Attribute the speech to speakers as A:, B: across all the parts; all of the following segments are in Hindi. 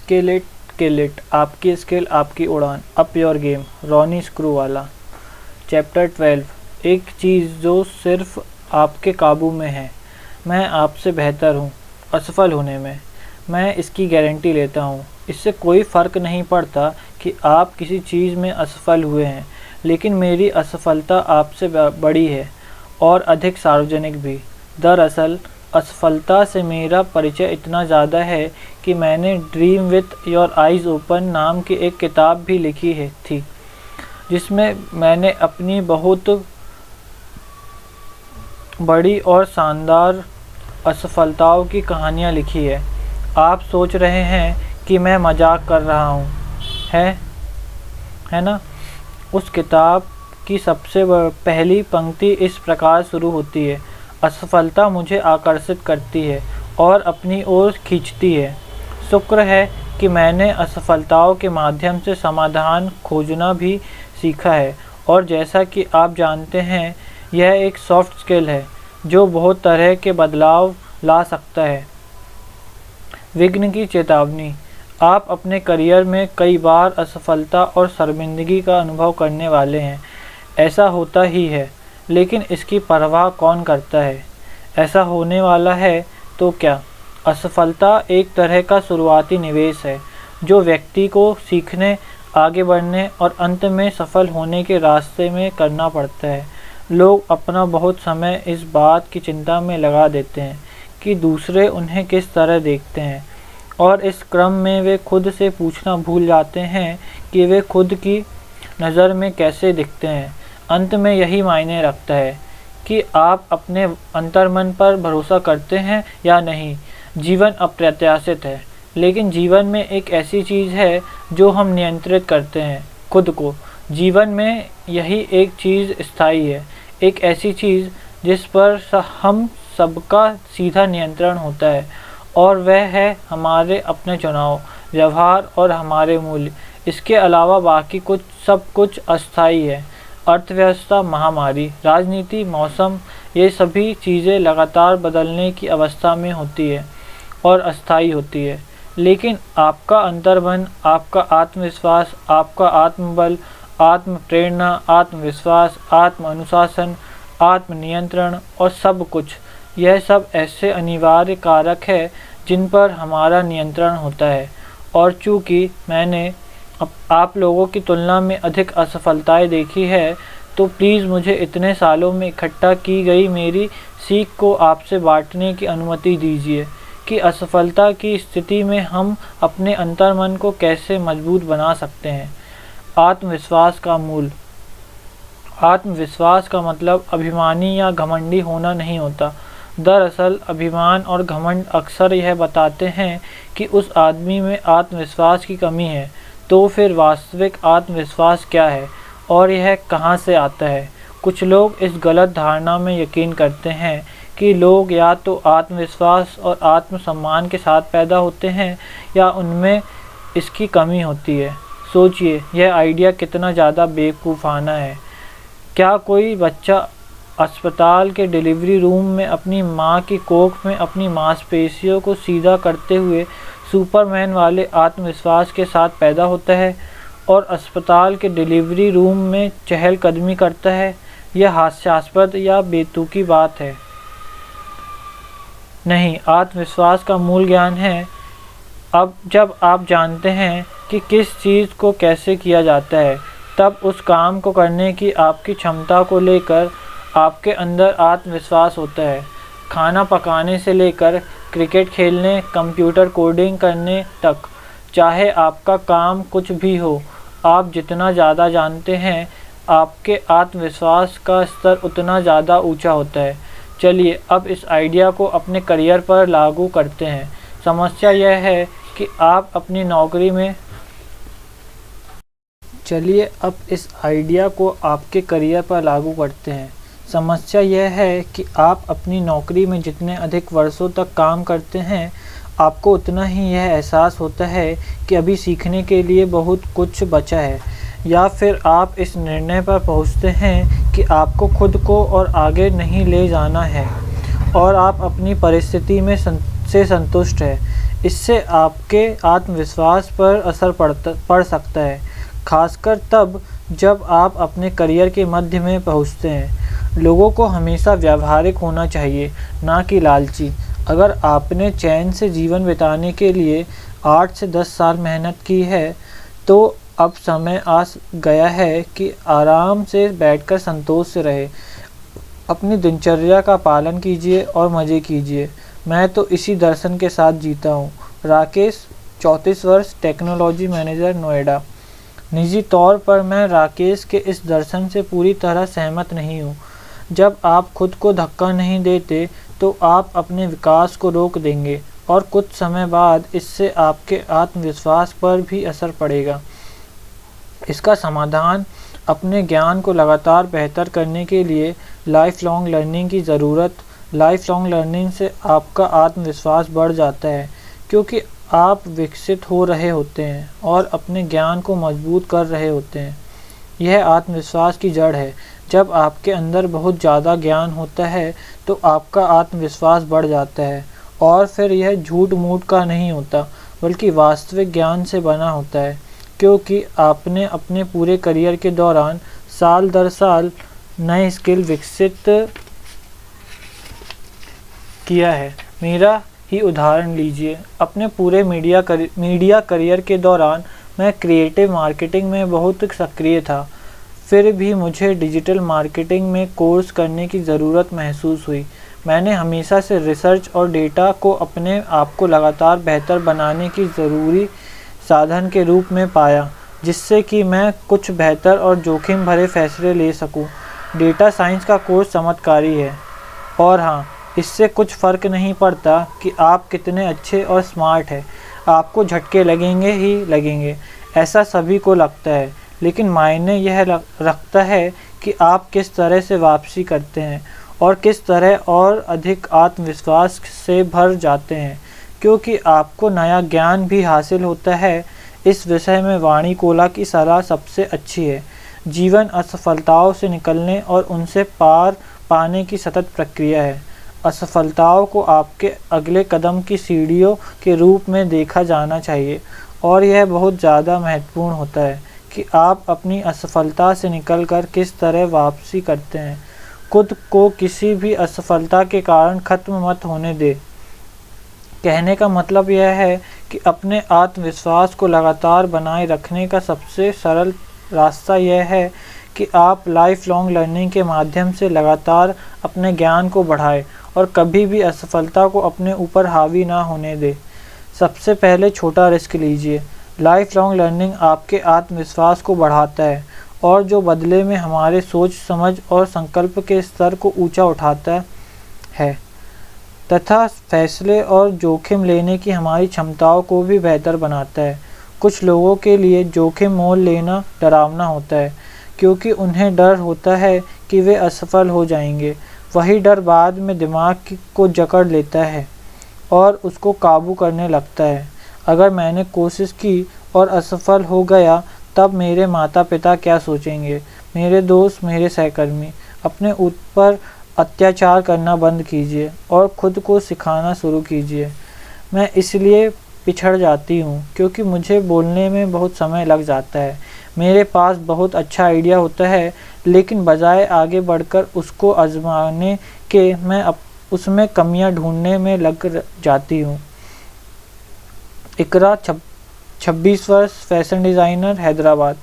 A: स्किल इट किल इट, आपकी स्किल आपकी उड़ान, up your game, Ronnie Screwvala. Chapter 12, एक चीज़ जो सिर्फ आपके काबू में है। मैं आपसे बेहतर हूँ असफल होने में, मैं इसकी गारंटी लेता हूँ। इससे कोई फ़र्क नहीं पड़ता कि आप किसी चीज़ में असफल हुए हैं, लेकिन मेरी असफलता आपसे बड़ी है और अधिक सार्वजनिक भी। दरअसल असफलता से मेरा परिचय इतना ज़्यादा है कि मैंने dream with your eyes open नाम की एक किताब भी लिखी थी, जिसमें मैंने अपनी बहुत बड़ी और शानदार असफलताओं की कहानियाँ लिखी है। आप सोच रहे हैं कि मैं मजाक कर रहा हूँ, है ना? उस किताब की सबसे पहली पंक्ति इस प्रकार शुरू होती है, असफलता मुझे आकर्षित करती है और अपनी ओर खींचती है। शुक्र है कि मैंने असफलताओं के माध्यम से समाधान खोजना भी सीखा है, और जैसा कि आप जानते हैं यह एक सॉफ्ट स्किल है जो बहुत तरह के बदलाव ला सकता है। विघ्न की चेतावनी। आप अपने करियर में कई बार असफलता और शर्मिंदगी का अनुभव करने वाले हैं। ऐसा होता ही है, लेकिन इसकी परवाह कौन करता है? ऐसा होने वाला है तो क्या? असफलता एक तरह का शुरुआती निवेश है जो व्यक्ति को सीखने, आगे बढ़ने और अंत में सफल होने के रास्ते में करना पड़ता है। लोग अपना बहुत समय इस बात की चिंता में लगा देते हैं कि दूसरे उन्हें किस तरह देखते हैं, और इस क्रम में वे खुद से पूछना भूल जाते हैं कि वे खुद की नज़र में कैसे दिखते हैं। अंत में यही मायने रखता है कि आप अपने अंतर्मन पर भरोसा करते हैं या नहीं। जीवन अप्रत्याशित है, लेकिन जीवन में एक ऐसी चीज़ है जो हम नियंत्रित करते हैं, खुद को। जीवन में यही एक चीज़ स्थायी है, एक ऐसी चीज़ जिस पर हम सबका सीधा नियंत्रण होता है, और वह है हमारे अपने चुनाव, व्यवहार और हमारे मूल्य। इसके अलावा बाकी सब कुछ अस्थायी है। अर्थव्यवस्था, महामारी, राजनीति, मौसम, ये सभी चीज़ें लगातार बदलने की अवस्था में होती है और अस्थायी होती है। लेकिन आपका अंतर्मन, आपका आत्मविश्वास, आपका आत्मबल, आत्म प्रेरणा, आत्मविश्वास, आत्म अनुशासन, आत्मनियंत्रण और सब कुछ, यह सब ऐसे अनिवार्य कारक है जिन पर हमारा नियंत्रण होता है। और चूँकि मैंने आप लोगों की तुलना में अधिक असफलताएं देखी है, तो प्लीज़ मुझे इतने सालों में इकट्ठा की गई मेरी सीख को आपसे बांटने की अनुमति दीजिए कि असफलता की स्थिति में हम अपने अंतर्मन को कैसे मजबूत बना सकते हैं। आत्मविश्वास का मूल। आत्मविश्वास का मतलब अभिमानी या घमंडी होना नहीं होता। दरअसल अभिमान और घमंड अक्सर यह बताते हैं कि उस आदमी में आत्मविश्वास की कमी है। तो फिर वास्तविक आत्मविश्वास क्या है और यह कहाँ से आता है? कुछ लोग इस गलत धारणा में यकीन करते हैं कि लोग या तो आत्मविश्वास और आत्मसम्मान के साथ पैदा होते हैं या उनमें इसकी कमी होती है। सोचिए, यह आइडिया कितना ज़्यादा बेवकूफ़ाना है। क्या कोई बच्चा अस्पताल के डिलीवरी रूम में अपनी माँ की कोख में अपनी मांसपेशियों को सीधा करते हुए सुपरमैन वाले आत्मविश्वास के साथ पैदा होता है और अस्पताल के डिलीवरी रूम में चहलकदमी करता है? यह हास्यास्पद या बेतुकी बात है। नहीं, आत्मविश्वास का मूल ज्ञान है जब आप जानते हैं कि किस चीज़ को कैसे किया जाता है, तब उस काम को करने की आपकी क्षमता को लेकर आपके अंदर आत्मविश्वास होता है। खाना पकाने से लेकर क्रिकेट खेलने, कंप्यूटर कोडिंग करने तक, चाहे आपका काम कुछ भी हो, आप जितना ज़्यादा जानते हैं, आपके आत्मविश्वास का स्तर उतना ज़्यादा ऊंचा होता है। चलिए अब इस आइडिया को अपने करियर पर लागू करते हैं। समस्या यह है कि आप अपनी नौकरी में समस्या यह है कि आप अपनी नौकरी में जितने अधिक वर्षों तक काम करते हैं, आपको उतना ही यह एहसास होता है कि अभी सीखने के लिए बहुत कुछ बचा है, या फिर आप इस निर्णय पर पहुंचते हैं कि आपको खुद को और आगे नहीं ले जाना है और आप अपनी परिस्थिति में से संतुष्ट हैं। इससे आपके आत्मविश्वास पर असर पड़ सकता है, खासकर तब जब आप अपने करियर के मध्य में पहुंचते हैं। लोगों को हमेशा व्यावहारिक होना चाहिए, ना कि लालची। अगर आपने चैन से जीवन बिताने के लिए 8 से 10 साल मेहनत की है, तो अब समय आ गया है कि आराम से बैठकर संतोष से रहे। अपनी दिनचर्या का पालन कीजिए और मज़े कीजिए। मैं तो इसी दर्शन के साथ जीता हूँ। राकेश, 34 वर्ष, टेक्नोलॉजी मैनेजर, नोएडा। निजी तौर पर मैं राकेश के इस दर्शन से पूरी तरह सहमत नहीं हूँ। जब आप खुद को धक्का नहीं देते तो आप अपने विकास को रोक देंगे और कुछ समय बाद इससे आपके आत्मविश्वास पर भी असर पड़ेगा। इसका समाधान अपने ज्ञान को लगातार बेहतर करने के लिए लाइफ लॉन्ग लर्निंग की ज़रूरत। लाइफ लॉन्ग लर्निंग से आपका आत्मविश्वास बढ़ जाता है, क्योंकि आप विकसित हो रहे होते हैं और अपने ज्ञान को मजबूत कर रहे होते हैं। यह आत्मविश्वास की जड़ है। जब आपके अंदर बहुत ज़्यादा ज्ञान होता है तो आपका आत्मविश्वास बढ़ जाता है, और फिर यह झूठ मूठ का नहीं होता, बल्कि वास्तविक ज्ञान से बना होता है, क्योंकि आपने अपने पूरे करियर के दौरान साल दर साल नए स्किल विकसित किया है। मेरा ही उदाहरण लीजिए। अपने पूरे मीडिया करियर के दौरान मैं क्रिएटिव मार्केटिंग में बहुत सक्रिय था। फिर भी मुझे डिजिटल मार्केटिंग में कोर्स करने की ज़रूरत महसूस हुई। मैंने हमेशा से रिसर्च और डेटा को अपने आप को लगातार बेहतर बनाने की ज़रूरी साधन के रूप में पाया, जिससे कि मैं कुछ बेहतर और जोखिम भरे फैसले ले सकूं। डेटा साइंस का कोर्स चमत्कारी है, और हाँ, इससे कुछ फ़र्क नहीं पड़ता कि आप कितने अच्छे और स्मार्ट हैं, आपको झटके लगेंगे ही लगेंगे। ऐसा सभी को लगता है, लेकिन मायने यह रखता है कि आप किस तरह से वापसी करते हैं और किस तरह और अधिक आत्मविश्वास से भर जाते हैं, क्योंकि आपको नया ज्ञान भी हासिल होता है। इस विषय में वाणी कोला की सलाह सबसे अच्छी है। जीवन असफलताओं से निकलने और उनसे पार पाने की सतत प्रक्रिया है। असफलताओं को आपके अगले कदम की सीढ़ियों के रूप में देखा जाना चाहिए, और यह बहुत ज़्यादा महत्वपूर्ण होता है कि आप अपनी असफलता से निकलकर किस तरह वापसी करते हैं। खुद को किसी भी असफलता के कारण ख़त्म मत होने दें। कहने का मतलब यह है कि अपने आत्मविश्वास को लगातार बनाए रखने का सबसे सरल रास्ता यह है कि आप लाइफ लॉन्ग लर्निंग के माध्यम से लगातार अपने ज्ञान को बढ़ाएं और कभी भी असफलता को अपने ऊपर हावी ना होने दें। सबसे पहले छोटा रिस्क लीजिए। लाइफ लॉन्ग लर्निंग आपके आत्मविश्वास को बढ़ाता है, और जो बदले में हमारे सोच समझ और संकल्प के स्तर को ऊंचा उठाता है, तथा फैसले और जोखिम लेने की हमारी क्षमताओं को भी बेहतर बनाता है। कुछ लोगों के लिए जोखिम मोल लेना डरावना होता है, क्योंकि उन्हें डर होता है कि वे असफल हो जाएंगे। वही डर बाद में दिमाग को जकड़ लेता है और उसको काबू करने लगता है। अगर मैंने कोशिश की और असफल हो गया, तब मेरे माता पिता क्या सोचेंगे, मेरे दोस्त, मेरे सहकर्मी। अपने ऊपर अत्याचार करना बंद कीजिए और खुद को सिखाना शुरू कीजिए। मैं इसलिए पिछड़ जाती हूँ क्योंकि मुझे बोलने में बहुत समय लग जाता है। मेरे पास बहुत अच्छा आइडिया होता है, लेकिन बजाय आगे बढ़कर उसको आजमाने के मैं उसमें कमियां ढूंढने में लग जाती हूँ। इकरा, 26 वर्ष, फैशन डिज़ाइनर, हैदराबाद।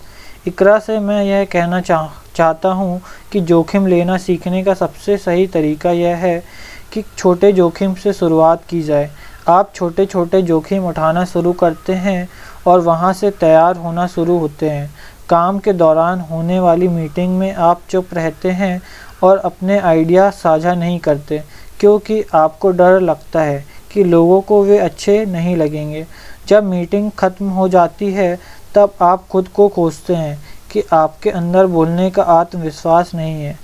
A: इकरा से मैं यह कहना चाहता हूँ कि जोखिम लेना सीखने का सबसे सही तरीका यह है कि छोटे जोखिम से शुरुआत की जाए। आप छोटे छोटे जोखिम उठाना शुरू करते हैं और वहाँ से तैयार होना शुरू होते हैं। काम के दौरान होने वाली मीटिंग में आप चुप रहते हैं और अपने आइडिया साझा नहीं करते, क्योंकि आपको डर लगता है कि लोगों को वे अच्छे नहीं लगेंगे। जब मीटिंग ख़त्म हो जाती है, तब आप खुद को कोसते हैं कि आपके अंदर बोलने का आत्मविश्वास नहीं है।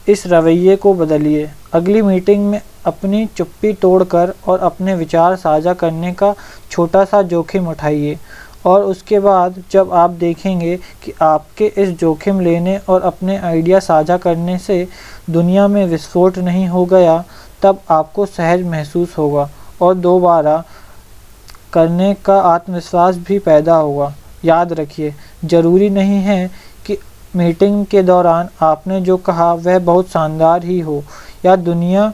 A: इस रवैये को बदलिए। अगली मीटिंग में अपनी चुप्पी तोड़कर और अपने विचार साझा करने का छोटा सा जोखिम उठाइए, और उसके बाद जब आप देखेंगे कि आपके इस जोखिम लेने और अपने आइडिया साझा करने से दुनिया में विस्फोट नहीं हो गया, तब आपको सहज महसूस होगा और दोबारा करने का आत्मविश्वास भी पैदा होगा। याद रखिए, ज़रूरी नहीं है कि मीटिंग के दौरान आपने जो कहा वह बहुत शानदार ही हो या दुनिया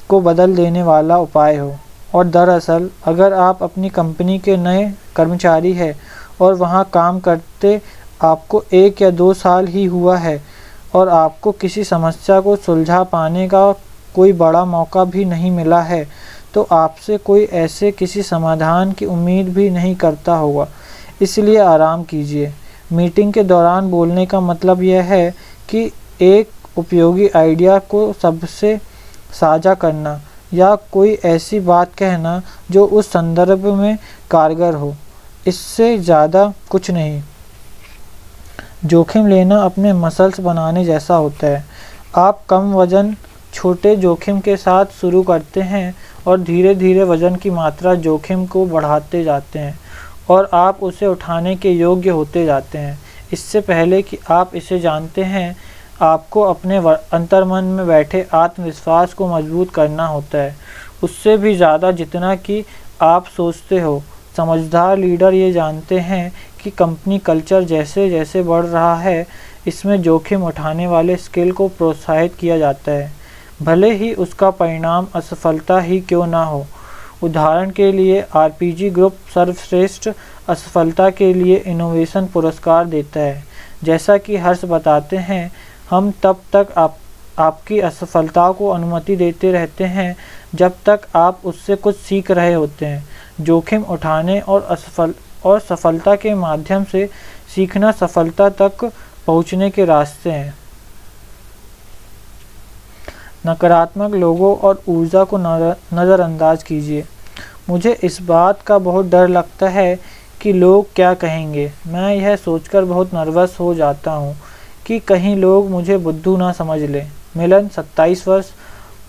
A: को बदल देने वाला उपाय हो। और दरअसल अगर आप अपनी कंपनी के नए कर्मचारी हैं और वहां काम करते आपको 1 या 2 साल ही हुआ है और आपको किसी समस्या को सुलझा पाने का कोई बड़ा मौका भी नहीं मिला है, तो आपसे कोई ऐसे किसी समाधान की उम्मीद भी नहीं करता होगा। इसलिए आराम कीजिए। मीटिंग के दौरान बोलने का मतलब यह है कि एक उपयोगी आइडिया को सबसे साझा करना या कोई ऐसी बात कहना जो उस संदर्भ में कारगर हो, इससे ज़्यादा कुछ नहीं। जोखिम लेना अपने मसल्स बनाने जैसा होता है। आप कम वज़न छोटे जोखिम के साथ शुरू करते हैं और धीरे धीरे वज़न की मात्रा जोखिम को बढ़ाते जाते हैं और आप उसे उठाने के योग्य होते जाते हैं। इससे पहले कि आप इसे जानते हैं, आपको अपने अंतर्मन में बैठे आत्मविश्वास को मजबूत करना होता है, उससे भी ज़्यादा जितना कि आप सोचते हो। समझदार लीडर ये जानते हैं कि कंपनी कल्चर जैसे जैसे बढ़ रहा है, इसमें जोखिम उठाने वाले स्किल को प्रोत्साहित किया जाता है, भले ही उसका परिणाम असफलता ही क्यों ना हो। उदाहरण के लिए आरपीजी ग्रुप सर्वश्रेष्ठ असफलता के लिए इनोवेशन पुरस्कार देता है। जैसा कि हर्ष बताते हैं, हम तब तक आपकी असफलता को अनुमति देते रहते हैं जब तक आप उससे कुछ सीख रहे होते हैं। जोखिम उठाने और सफलता के माध्यम से सीखना सफलता तक पहुंचने के रास्ते हैं। नकारात्मक लोगों और ऊर्जा को नज़रअंदाज कीजिए। मुझे इस बात का बहुत डर लगता है कि लोग क्या कहेंगे। मैं यह सोचकर बहुत नर्वस हो जाता हूँ कि कहीं लोग मुझे बुद्धू ना समझ लें। मिलन, 27 वर्ष,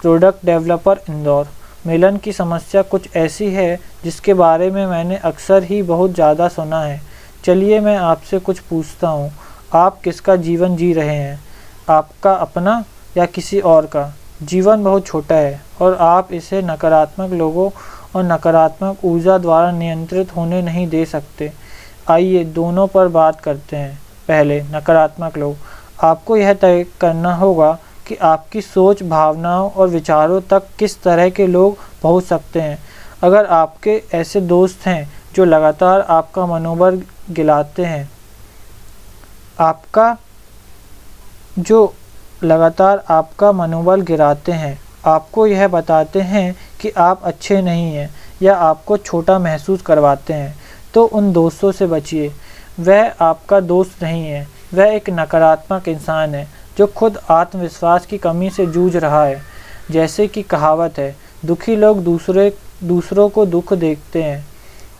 A: प्रोडक्ट डेवलपर, इंदौर। मिलन की समस्या कुछ ऐसी है जिसके बारे में मैंने अक्सर ही बहुत ज़्यादा सुना है। चलिए मैं आपसे कुछ पूछता हूँ, आप किसका जीवन जी रहे हैं, आपका अपना या किसी और का? जीवन बहुत छोटा है और आप इसे नकारात्मक लोगों और नकारात्मक ऊर्जा द्वारा नियंत्रित होने नहीं दे सकते। आइए दोनों पर बात करते हैं। पहले, नकारात्मक लोग। आपको यह तय करना होगा कि आपकी सोच, भावनाओं और विचारों तक किस तरह के लोग पहुंच सकते हैं। अगर आपके ऐसे दोस्त हैं जो लगातार आपका मनोबल गिराते हैं, आपको यह बताते हैं कि आप अच्छे नहीं हैं या आपको छोटा महसूस करवाते हैं, तो उन दोस्तों से बचिए। वह आपका दोस्त नहीं है, वह एक नकारात्मक इंसान है जो खुद आत्मविश्वास की कमी से जूझ रहा है। जैसे कि कहावत है, दुखी लोग दूसरों को दुख देखते हैं।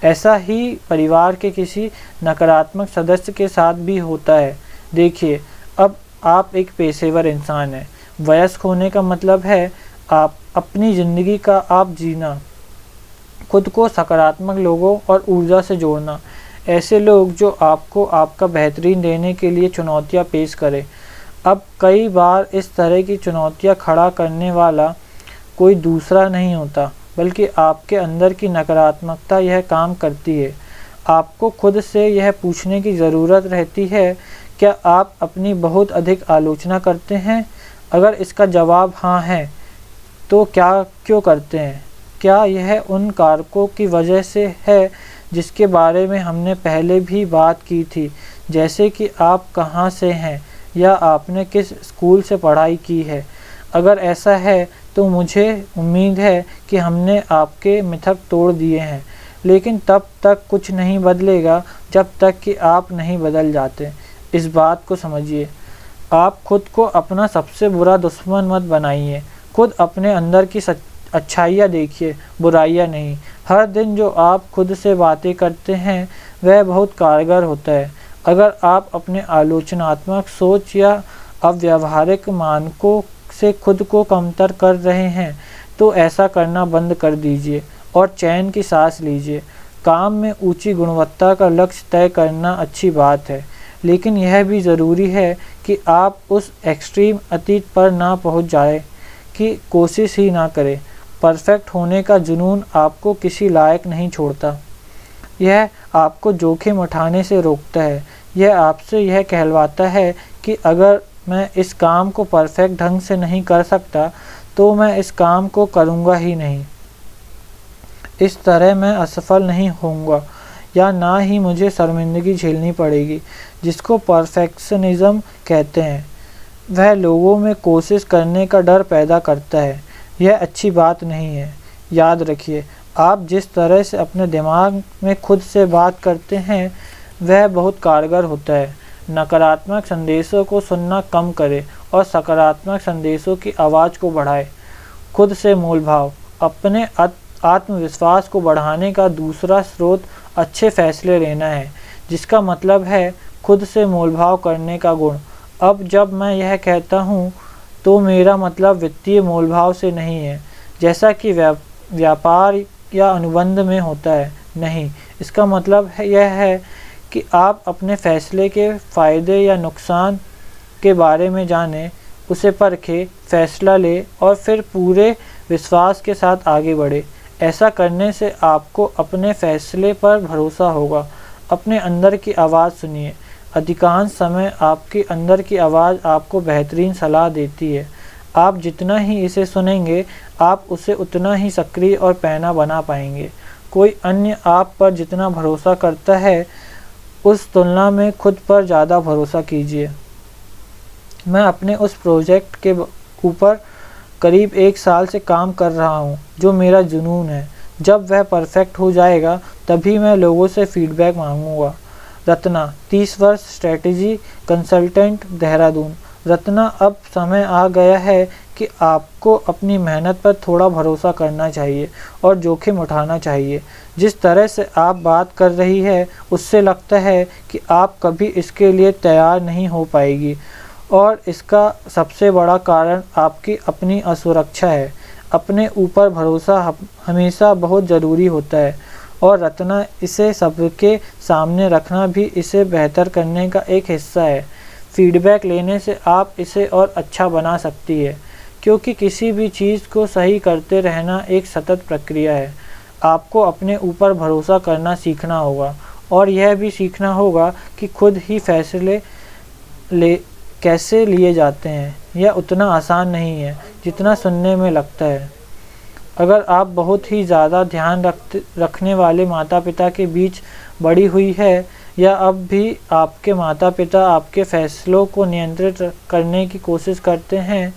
A: ऐसा ही परिवार के किसी नकारात्मक सदस्य के साथ भी होता है। देखिए, अब आप एक पेशेवर इंसान हैं। वयस्क होने का मतलब है आप अपनी ज़िंदगी का आप जीना, खुद को सकारात्मक लोगों और ऊर्जा से जोड़ना। ऐसे लोग जो आपको आपका बेहतरीन देने के लिए चुनौतियां पेश करें। अब कई बार इस तरह की चुनौतियां खड़ा करने वाला कोई दूसरा नहीं होता, बल्कि आपके अंदर की नकारात्मकता यह काम करती है। आपको खुद से यह पूछने की ज़रूरत रहती है, क्या आप अपनी बहुत अधिक आलोचना करते हैं? अगर इसका जवाब हाँ है, तो क्यों करते हैं? क्या यह उन कारकों की वजह से है जिसके बारे में हमने पहले भी बात की थी, जैसे कि आप कहाँ से हैं या आपने किस स्कूल से पढ़ाई की है? अगर ऐसा है तो मुझे उम्मीद है कि हमने आपके मिथक तोड़ दिए हैं, लेकिन तब तक कुछ नहीं बदलेगा जब तक कि आप नहीं बदल जाते। इस बात को समझिए। आप खुद को अपना सबसे बुरा दुश्मन मत बनाइए। खुद अपने अंदर की अच्छाइयाँ देखिए, बुराइयाँ नहीं। हर दिन जो आप खुद से बातें करते हैं वह बहुत कारगर होता है। अगर आप अपने आलोचनात्मक सोच या अव्यावहारिक मानकों से खुद को कमतर कर रहे हैं, तो ऐसा करना बंद कर दीजिए और चैन की सांस लीजिए। काम में ऊंची गुणवत्ता का लक्ष्य तय करना अच्छी बात है, लेकिन यह भी ज़रूरी है कि आप उस एक्सट्रीम अतीत पर ना पहुंच जाए कि कोशिश ही ना करें। परफेक्ट होने का जुनून आपको किसी लायक नहीं छोड़ता। यह आपको जोखिम उठाने से रोकता है। यह आपसे यह कहलवाता है कि अगर मैं इस काम को परफेक्ट ढंग से नहीं कर सकता तो मैं इस काम को करूँगा ही नहीं। इस तरह मैं असफल नहीं होऊंगा या ना ही मुझे शर्मिंदगी झेलनी पड़ेगी, जिसको परफेक्शनिज्म कहते हैं। वह लोगों में कोशिश करने का डर पैदा करता है। यह अच्छी बात नहीं है। याद रखिए, आप जिस तरह से अपने दिमाग में खुद से बात करते हैं वह बहुत कारगर होता है। नकारात्मक संदेशों को सुनना कम करें और सकारात्मक संदेशों की आवाज़ को बढ़ाएं। खुद से मोलभाव अपने आत्मविश्वास को बढ़ाने का दूसरा स्रोत अच्छे फैसले लेना है, जिसका मतलब है खुद से मोलभाव करने का गुण। अब जब मैं यह कहता हूँ तो मेरा मतलब वित्तीय मोलभाव से नहीं है, जैसा कि व्यापार या अनुबंध में होता है। नहीं, इसका मतलब यह है कि आप अपने फैसले के फ़ायदे या नुकसान के बारे में जानें, उसे परखें, फैसला लें और फिर पूरे विश्वास के साथ आगे बढ़ें। ऐसा करने से आपको अपने फैसले पर भरोसा होगा। अपने अंदर की आवाज़ सुनिए। अधिकांश समय आपकी अंदर की आवाज़ आपको बेहतरीन सलाह देती है। आप जितना ही इसे सुनेंगे, आप उसे उतना ही सक्रिय और पैना बना पाएंगे। कोई अन्य आप पर जितना भरोसा करता है, उस तुलना में खुद पर ज़्यादा भरोसा कीजिए। मैं अपने उस प्रोजेक्ट के ऊपर करीब 1 साल से काम कर रहा हूँ, जो मेरा जुनून है। जब वह परफेक्ट हो जाएगा तभी मैं लोगों से फीडबैक मांगूंगा। रत्ना, 30 वर्ष, स्ट्रेटेजी कंसल्टेंट, देहरादून। रत्ना, अब समय आ गया है कि आपको अपनी मेहनत पर थोड़ा भरोसा करना चाहिए और जोखिम उठाना चाहिए। जिस तरह से आप बात कर रही है उससे लगता है कि आप कभी इसके लिए तैयार नहीं हो पाएगी, और इसका सबसे बड़ा कारण आपकी अपनी असुरक्षा है। अपने ऊपर भरोसा हमेशा बहुत ज़रूरी होता है, और रत्ना, इसे सबके सामने रखना भी इसे बेहतर करने का एक हिस्सा है। फीडबैक लेने से आप इसे और अच्छा बना सकती है, क्योंकि किसी भी चीज़ को सही करते रहना एक सतत प्रक्रिया है। आपको अपने ऊपर भरोसा करना सीखना होगा, और यह भी सीखना होगा कि खुद ही फैसले कैसे लिए जाते हैं। यह उतना आसान नहीं है जितना सुनने में लगता है। अगर आप बहुत ही ज़्यादा ध्यान रखने वाले माता पिता के बीच बड़ी हुई है, या अब भी आपके माता पिता आपके फैसलों को नियंत्रित करने की कोशिश करते हैं,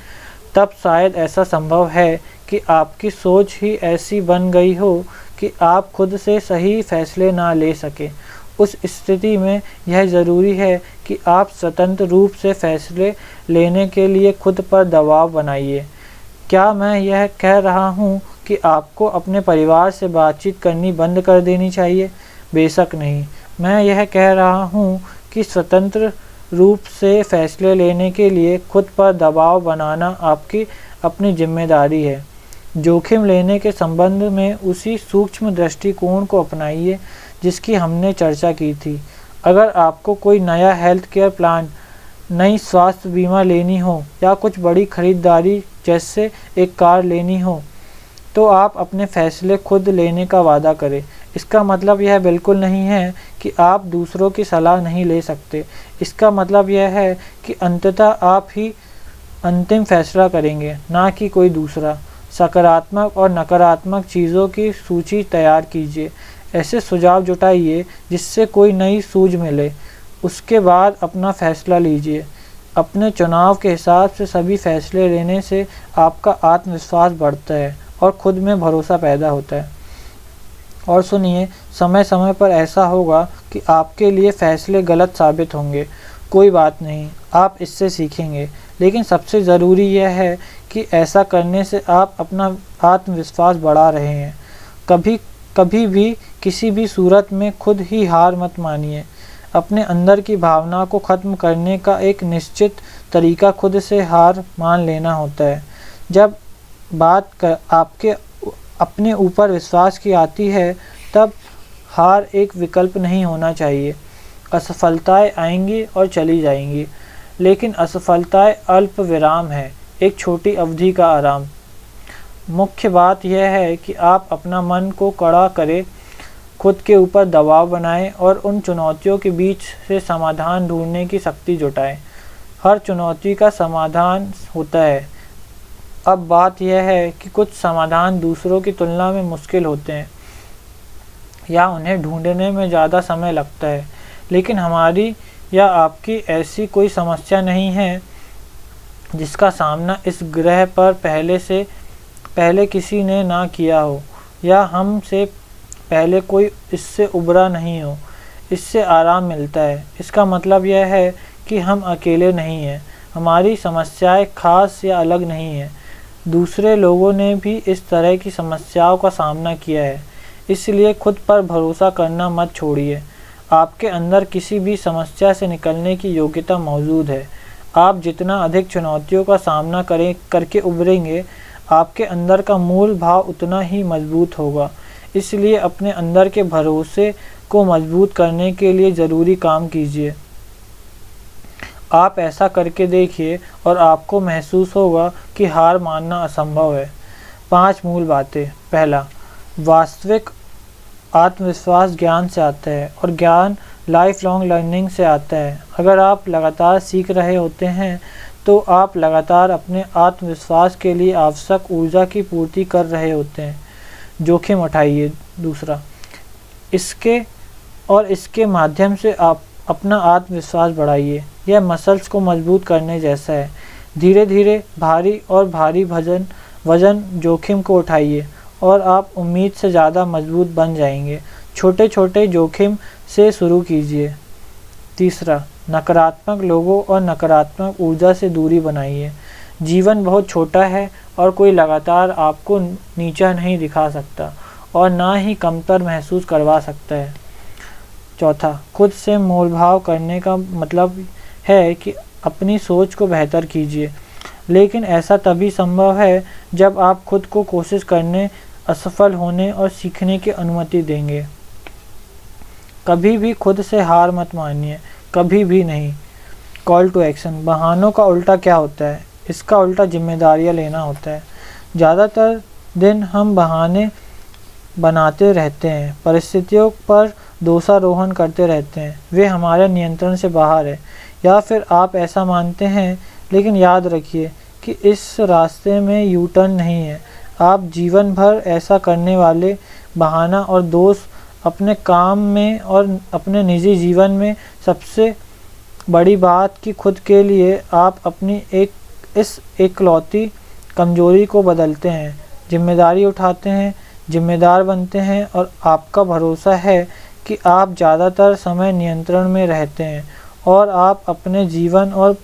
A: तब शायद ऐसा संभव है कि आपकी सोच ही ऐसी बन गई हो कि आप खुद से सही फैसले ना ले सकें। उस स्थिति में यह ज़रूरी है कि आप स्वतंत्र रूप से फैसले लेने के लिए खुद पर दबाव बनाइए। क्या मैं यह कह रहा हूँ कि आपको अपने परिवार से बातचीत करनी बंद कर देनी चाहिए? बेशक नहीं। मैं यह कह रहा हूँ कि स्वतंत्र रूप से फैसले लेने के लिए खुद पर दबाव बनाना आपकी अपनी जिम्मेदारी है। जोखिम लेने के संबंध में उसी सूक्ष्म दृष्टिकोण को अपनाइए जिसकी हमने चर्चा की थी। अगर आपको कोई नया हेल्थ केयर प्लान, नई स्वास्थ्य बीमा लेनी हो या कुछ बड़ी खरीदारी जैसे एक कार लेनी हो, तो आप अपने फैसले खुद लेने का वादा करें। इसका मतलब यह बिल्कुल नहीं है कि आप दूसरों की सलाह नहीं ले सकते। इसका मतलब यह है कि अंततः आप ही अंतिम फैसला करेंगे, ना कि कोई दूसरा। सकारात्मक और नकारात्मक चीज़ों की सूची तैयार कीजिए। ऐसे सुझाव जुटाइए जिससे कोई नई सूझ मिले। उसके बाद अपना फैसला लीजिए। अपने चुनाव के हिसाब से सभी फैसले लेने से आपका आत्मविश्वास बढ़ता है और खुद में भरोसा पैदा होता है। और सुनिए, समय समय पर ऐसा होगा कि आपके लिए फैसले गलत साबित होंगे। कोई बात नहीं, आप इससे सीखेंगे। लेकिन सबसे ज़रूरी यह है कि ऐसा करने से आप अपना आत्मविश्वास बढ़ा रहे हैं। कभी भी किसी भी सूरत में खुद ही हार मत मानिए। अपने अंदर की भावना को ख़त्म करने का एक निश्चित तरीका खुद से हार मान लेना होता है। जब बात आपके अपने ऊपर विश्वास की आती है, तब हार एक विकल्प नहीं होना चाहिए। असफलताएं आएंगी और चली जाएंगी, लेकिन असफलताएं अल्प विराम है, एक छोटी अवधि का आराम। मुख्य बात यह है कि आप अपना मन को कड़ा करें खुद के ऊपर दबाव बनाएं और उन चुनौतियों के बीच से समाधान ढूंढने की शक्ति जुटाएं। हर चुनौती का समाधान होता है। अब बात यह है कि कुछ समाधान दूसरों की तुलना में मुश्किल होते हैं या उन्हें ढूंढने में ज़्यादा समय लगता है, लेकिन हमारी या आपकी ऐसी कोई समस्या नहीं है जिसका सामना इस ग्रह पर पहले किसी ने ना किया हो या हमसे पहले कोई इससे उबरा नहीं हो। इससे आराम मिलता है। इसका मतलब यह है कि हम अकेले नहीं हैं। हमारी समस्याएं खास या अलग नहीं हैं। दूसरे लोगों ने भी इस तरह की समस्याओं का सामना किया है। इसलिए खुद पर भरोसा करना मत छोड़िए। आपके अंदर किसी भी समस्या से निकलने की योग्यता मौजूद है। आप जितना अधिक चुनौतियों का सामना करके उभरेंगे, आपके अंदर का मूल भाव उतना ही मजबूत होगा। इसलिए अपने अंदर के भरोसे को मजबूत करने के लिए ज़रूरी काम कीजिए। आप ऐसा करके देखिए और आपको महसूस होगा कि हार मानना असंभव है। 5 मूल बातें। पहला, वास्तविक आत्मविश्वास ज्ञान से आता है और ज्ञान लाइफ लॉन्ग लर्निंग से आता है। अगर आप लगातार सीख रहे होते हैं तो आप लगातार अपने आत्मविश्वास के लिए आवश्यक ऊर्जा की पूर्ति कर रहे होते हैं। जोखिम उठाइए। दूसरा, इसके माध्यम से आप अपना आत्मविश्वास बढ़ाइए। यह मसल्स को मजबूत करने जैसा है। धीरे धीरे भारी वजन जोखिम को उठाइए और आप उम्मीद से ज़्यादा मजबूत बन जाएंगे। छोटे छोटे जोखिम से शुरू कीजिए। तीसरा, नकारात्मक लोगों और नकारात्मक ऊर्जा से दूरी बनाइए। जीवन बहुत छोटा है और कोई लगातार आपको नीचा नहीं दिखा सकता और ना ही कमतर महसूस करवा सकता है। चौथा, खुद से मोलभाव करने का मतलब है कि अपनी सोच को बेहतर कीजिए, लेकिन ऐसा तभी संभव है जब आप खुद को कोशिश करने, असफल होने और सीखने की अनुमति देंगे। कभी भी खुद से हार मत मानिए, कभी भी नहीं। Call to action. बहानों का उल्टा क्या होता है? इसका उल्टा जिम्मेदारियां लेना होता है। ज़्यादातर दिन हम बहाने बनाते रहते हैं, परिस्थितियों पर दोषारोपण करते रहते हैं, वे हमारे नियंत्रण से बाहर है, या फिर आप ऐसा मानते हैं। लेकिन याद रखिए कि इस रास्ते में यू टर्न नहीं है। आप जीवन भर ऐसा करने वाले बहाना और दोष अपने काम में और अपने निजी जीवन में। सबसे बड़ी बात कि खुद के लिए आप अपनी इस एकलौती कमजोरी को बदलते हैं, जिम्मेदारी उठाते हैं, जिम्मेदार बनते हैं और आपका भरोसा है कि आप ज़्यादातर समय नियंत्रण में रहते हैं और आप अपने जीवन और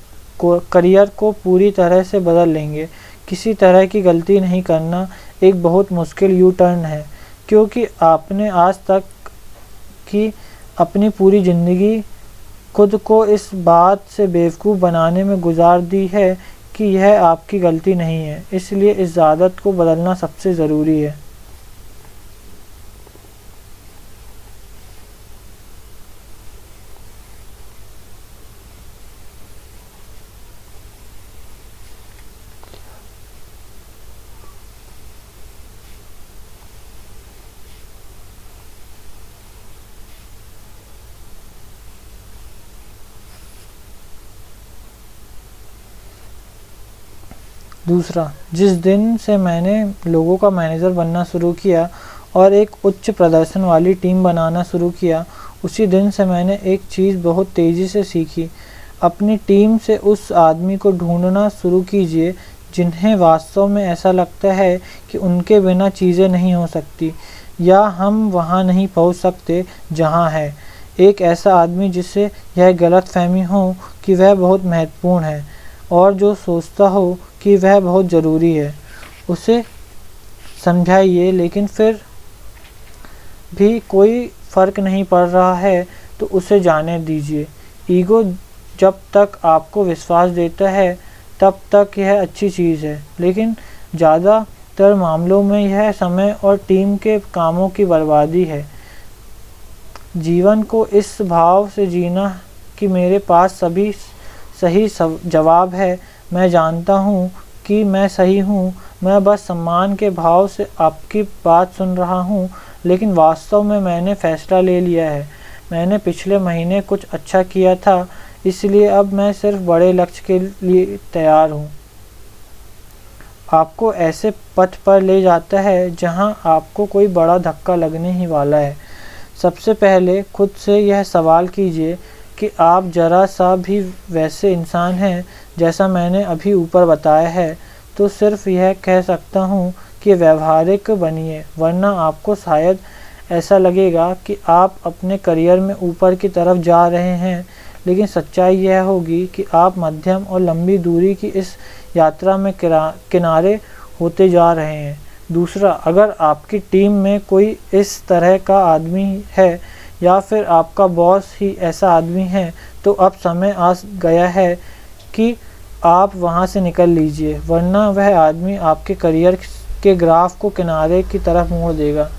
A: करियर को पूरी तरह से बदल लेंगे। किसी तरह की गलती नहीं करना एक बहुत मुश्किल यू टर्न है, क्योंकि आपने आज तक की अपनी पूरी ज़िंदगी खुद को इस बात से बेवकूफ़ बनाने में गुजार दी है कि यह आपकी गलती नहीं है। इसलिए इस आदत को बदलना सबसे ज़रूरी है। दूसरा, जिस दिन से मैंने लोगों का मैनेजर बनना शुरू किया और एक उच्च प्रदर्शन वाली टीम बनाना शुरू किया, उसी दिन से मैंने एक चीज़ बहुत तेज़ी से सीखी। अपनी टीम से उस आदमी को ढूंढना शुरू कीजिए जिन्हें वास्तव में ऐसा लगता है कि उनके बिना चीज़ें नहीं हो सकती या हम वहाँ नहीं पहुँच सकते जहाँ है। एक ऐसा आदमी जिसे यह गलतफहमी हो कि वह बहुत महत्वपूर्ण है और जो सोचता हो कि वह बहुत ज़रूरी है, उसे समझाइए। लेकिन फिर भी कोई फ़र्क नहीं पड़ रहा है तो उसे जाने दीजिए। ईगो जब तक आपको विश्वास देता है तब तक यह अच्छी चीज़ है, लेकिन ज़्यादातर मामलों में यह समय और टीम के कामों की बर्बादी है। जीवन को इस भाव से जीना कि मेरे पास सभी सही जवाब है, मैं जानता हूँ कि मैं सही हूँ, मैं बस सम्मान के भाव से आपकी बात सुन रहा हूँ, लेकिन वास्तव में मैंने फैसला ले लिया है। मैंने पिछले महीने कुछ अच्छा किया था, इसलिए अब मैं सिर्फ बड़े लक्ष्य के लिए तैयार हूँ। आपको ऐसे पथ पर ले जाता है जहां आपको कोई बड़ा धक्का लगने ही वाला है। सबसे पहले खुद से यह सवाल कीजिए कि आप जरा सा भी वैसे इंसान हैं जैसा मैंने अभी ऊपर बताया है। तो सिर्फ यह कह सकता हूँ कि व्यवहारिक बनिए, वरना आपको शायद ऐसा लगेगा कि आप अपने करियर में ऊपर की तरफ जा रहे हैं, लेकिन सच्चाई यह होगी कि आप मध्यम और लंबी दूरी की इस यात्रा में किनारे होते जा रहे हैं। दूसरा, अगर आपकी टीम में कोई इस तरह का आदमी है या फिर आपका बॉस ही ऐसा आदमी है, तो अब समय आ गया है कि आप वहां से निकल लीजिए, वरना वह आदमी आपके करियर के ग्राफ को किनारे की तरफ मोड़ देगा।